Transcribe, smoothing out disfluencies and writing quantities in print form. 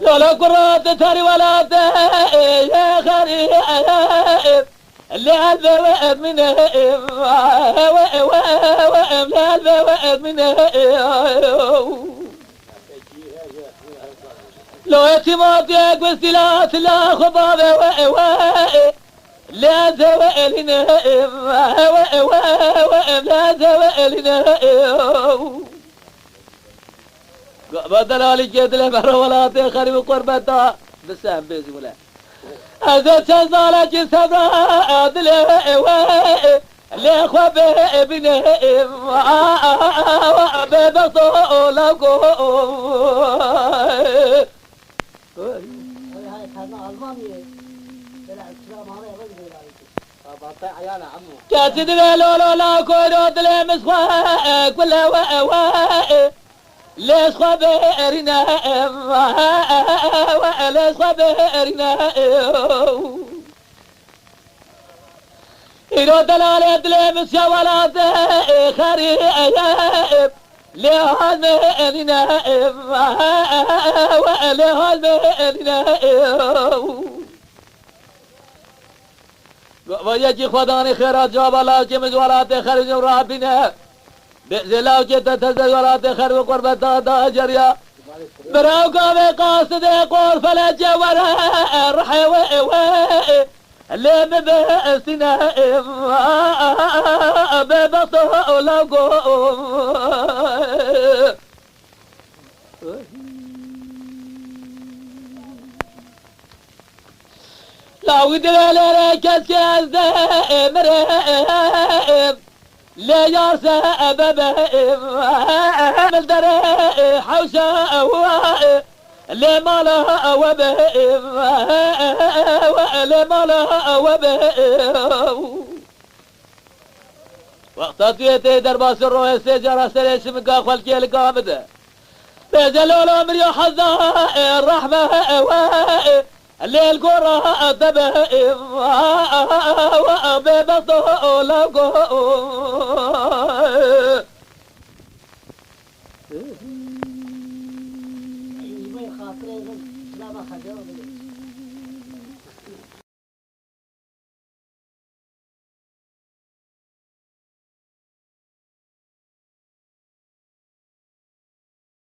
لولا قرات تاري ولا يا خريب اللي عذب وقت منه اللي عذب وقت منه لو يتماتك واستلات لا خبابه لا زوالنا لا زوالنا بدل على جد له بر ولا تخرب قربتها بسام بيزي ولا هذا تزال جسد عدل لخواب ابنه ببطولكم كاتد لا كورود لمسخاك ولا ليش خبرنا ليش خبرنا إذا دلال يدلم سوالات خريب لهذا ولهذا ويجي خداني خيرات جواب الله جمز ولات خرج ربنا بزلاو جت تزورات خير وقربت دا جريا براو قاوي قاصد قور فلا جور رحي اللي مبسنا ببصو لقو لا ودر لك الكاز مريم لا يا سبب ملدر حوشة اللي ما لها وبه اللي ما لها وبه وقت تيتي درباس الروح سجرة سليش من قاخل كيل قامده بجلول عمري حظا الرحمة اللي القرى تبه ببطولكم خاطري لا ما خلوه